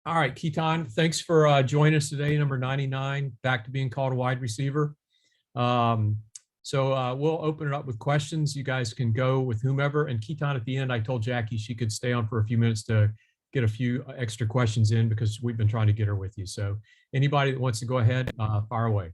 All right, Keytaon, thanks for joining us today, number 99, back to being called a wide receiver. So we'll open it up with questions. You guys can go with whomever. And Keytaon, at the end, I told Jackie she could stay on for a few minutes to get a few extra questions in because we've been trying to get her with you. So anybody that wants to go ahead, fire away.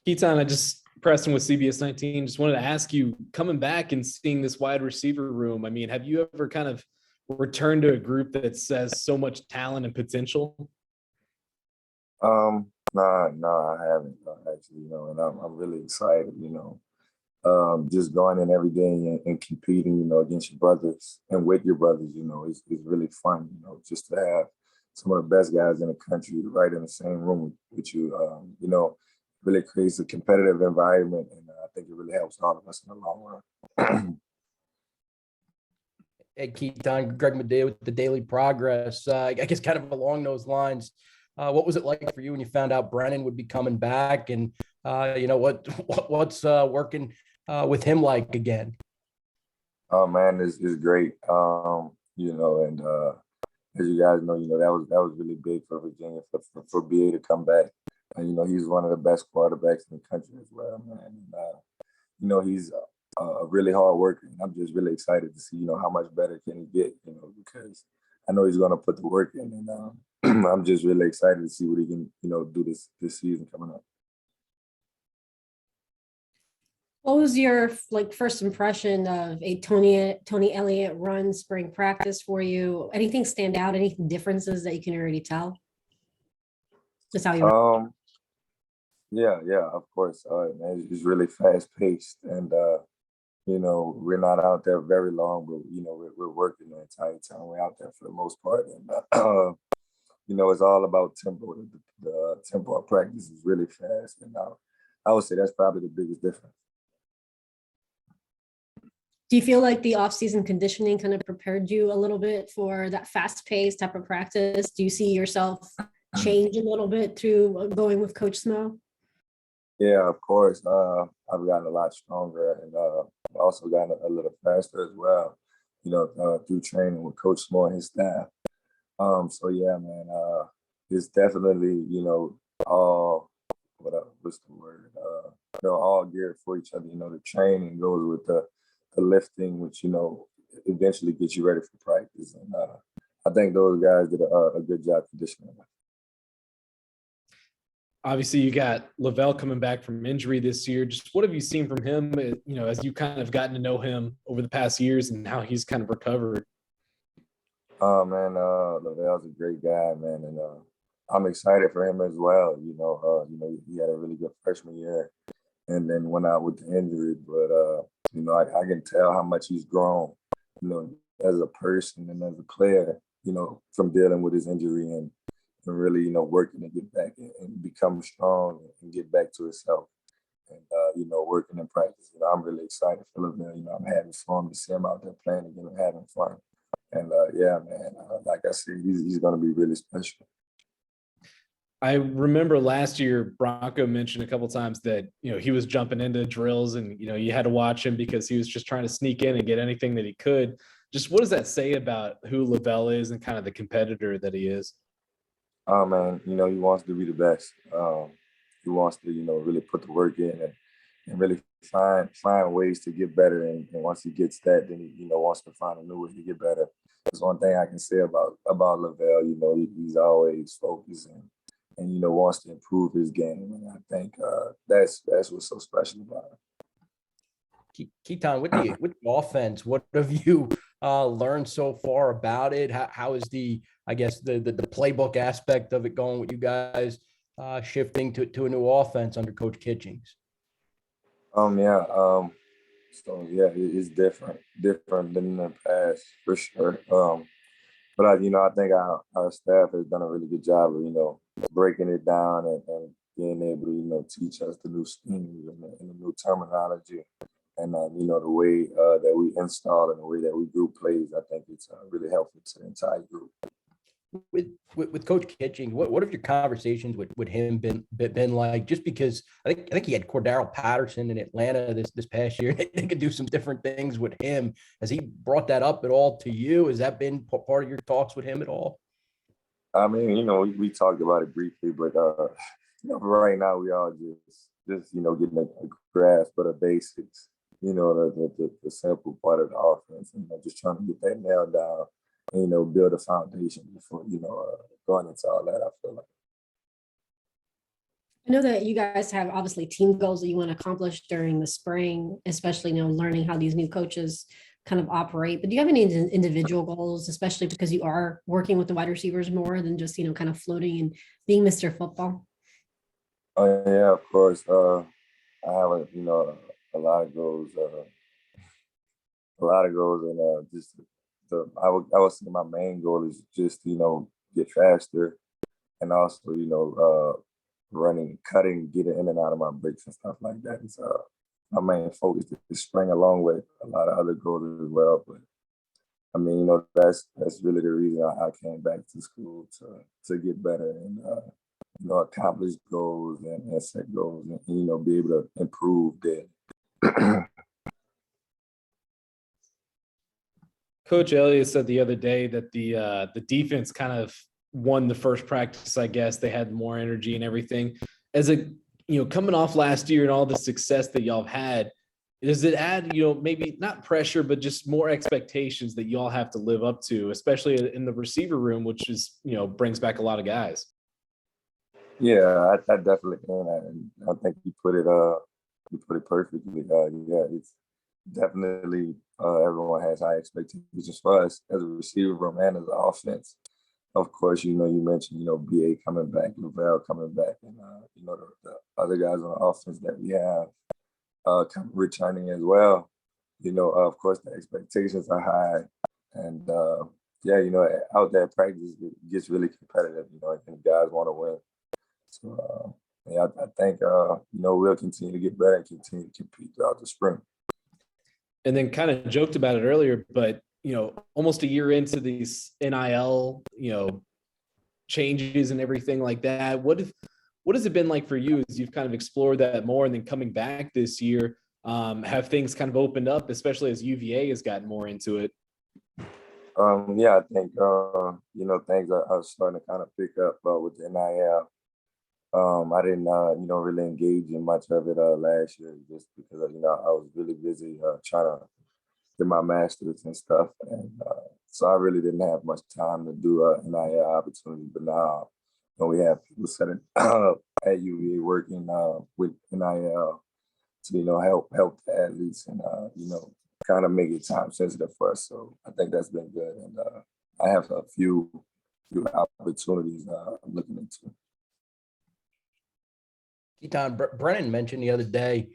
Keytaon, I just Preston with CBS 19. Just wanted to ask you, coming back and seeing this wide receiver room, I mean, have you ever kind of returned to a group that says so much talent and potential? No, I haven't actually, and I'm really excited, just going in every day and competing, against your brothers and with your brothers, is really fun, just to have some of the best guys in the country right in the same room with you, really creates a competitive environment, and I think it really helps all of us in the long run. Hey, Keytaon, Greg Medea with the Daily Progress. I guess kind of along those lines, what was it like for you when you found out Brennan would be coming back, and what's working with him like again? Oh man, it's great. And as you guys know, that was really big for Virginia for BA to come back. And he's one of the best quarterbacks in the country as well, man. And he's a really hard worker, and I'm just really excited to see how much better can he get, because I know he's going to put the work in, and I'm just really excited to see what he can do this season coming up. What was your first impression of a Tony Elliott run spring practice for you? Anything stand out? Any differences that you can already tell? Just how you. Yeah, of course. It's really fast paced, and we're not out there very long, but we're working the entire time. We're out there for the most part, and it's all about tempo. The tempo of practice is really fast, and I would say that's probably the biggest difference. Do you feel like the offseason conditioning kind of prepared you a little bit for that fast-paced type of practice? Do you see yourself change a little bit through going with Coach Smo? Yeah, of course. I've gotten a lot stronger, and also gotten a little faster as well, through training with Coach Smo and his staff. So yeah, man, it's definitely, all, what's the word? All geared for each other. The training goes with the lifting, which, eventually gets you ready for practice. And I think those guys did a good job conditioning. Obviously, you got Lavell coming back from injury this year. Just what have you seen from him, as you kind of gotten to know him over the past years and how he's kind of recovered? Oh, man, Lavell's a great guy, man. And I'm excited for him as well. He had a really good freshman year and then went out with the injury. But, I can tell how much he's grown, as a person and as a player, from dealing with his injury and really, working to get back and become strong and get back to himself. And, working in practice. I'm really excited for Lavell. I'm having fun to see him out there playing again and having fun. And, yeah, man, like I said, he's going to be really special. I remember last year, Bronco mentioned a couple of times that, he was jumping into drills and, you had to watch him because he was just trying to sneak in and get anything that he could. Just what does that say about who Lavell is and kind of the competitor that he is? Oh, man, he wants to be the best. He wants to, really put the work in and really find ways to get better. And once he gets that, then he, wants to find a new way to get better. That's one thing I can say about Lavell. He's always focused and wants to improve his game. And I think that's what's so special about him. Keytaon, with the offense, what have you learned so far about it? How is the playbook aspect of it going with you guys shifting to a new offense under Coach Kitchings? So yeah, it's different than in the past for sure. But I think our staff has done a really good job of breaking it down and being able to teach us the new schemes and the new terminology. And, the way that we install and the way that we group plays, I think it's really helpful to the entire group. with Coach Kitching, what have your conversations with him been like? Just because I think he had Cordero Patterson in Atlanta this past year. They could do some different things with him. Has he brought that up at all to you? Has that been part of your talks with him at all? I mean, we talked about it briefly, but right now we all just getting a grasp of the basics. The simple part of the offense, and just trying to get that nailed down. Build a foundation before going into all that. I feel like. I know that you guys have obviously team goals that you want to accomplish during the spring, especially learning how these new coaches kind of operate. But do you have any individual goals, especially because you are working with the wide receivers more than just kind of floating and being Mr. Football? Oh yeah, of course. I have a lot of goals. And just I would say my main goal is just get faster, and also running, cutting, getting in and out of my breaks and stuff like that. It's my main focus is spring, along with a lot of other goals as well. But I mean, that's really the reason I came back to school to get better and accomplish goals and set goals and be able to improve there. Coach Elliott said the other day that the defense kind of won the first practice. I guess they had more energy and everything. As coming off last year and all the success that y'all have had, does it add maybe not pressure, but just more expectations that y'all have to live up to, especially in the receiver room, which is brings back a lot of guys? Yeah, I definitely can, and I think you put it perfectly. Yeah, it's definitely everyone has high expectations for us as a receiver room and as an offense. Of course, you mentioned BA coming back, Lavell coming back, and the other guys on the offense that we have returning as well. Of course the expectations are high, and out there practice it gets really competitive. And guys want to win. So I think we'll continue to get better and continue to compete throughout the spring. And then kind of joked about it earlier, but almost a year into these NIL, changes and everything like that. What has it been like for you as you've kind of explored that more, and then coming back this year, have things kind of opened up, especially as UVA has gotten more into it? Yeah, I think things are starting to kind of pick up with the NIL. I didn't really engage in much of it last year, just because I was really busy trying to get my master's and stuff, and so I really didn't have much time to do NIL opportunities. But now we have people setting up at UVA working with NIL to help the athletes and kind of make it time sensitive for us. So I think that's been good, and I have a few opportunities I'm looking into. Keytaon, Brennan mentioned the other day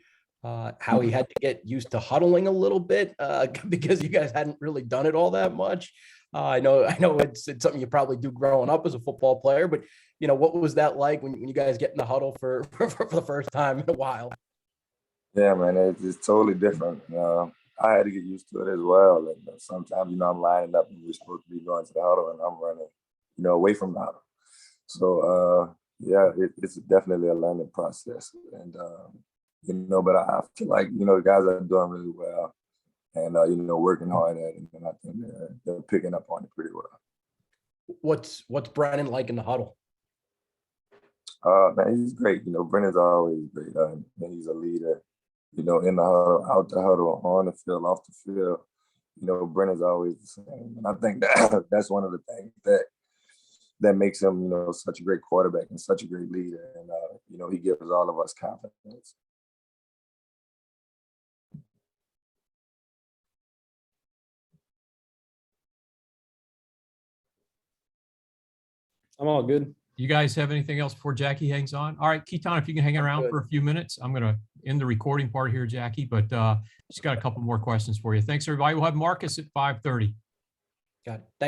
how he had to get used to huddling a little bit because you guys hadn't really done it all that much. I know it's something you probably do growing up as a football player, but what was that like when you guys get in the huddle for the first time in a while? Yeah, man, it's totally different. I had to get used to it as well. And sometimes, I'm lining up and we're supposed to be going to the huddle, and I'm running, away from the huddle. So, yeah, it's definitely a learning process. And, but I feel like, the guys are doing really well and, working hard at it. And I think they're picking up on it pretty well. What's Brennan like in the huddle? Man, he's great. Brennan's always great. And he's a leader, in the huddle, out the huddle, on the field, off the field. Brennan's always the same. And I think that's one of the things that makes him, such a great quarterback and such a great leader. And, he gives all of us confidence. I'm all good. You guys have anything else before Jackie hangs on? All right, Keytaon, if you can hang around for a few minutes, I'm going to end the recording part here, Jackie, but just got a couple more questions for you. Thanks, everybody. We'll have Marcus at 5:30. Got it. Thanks.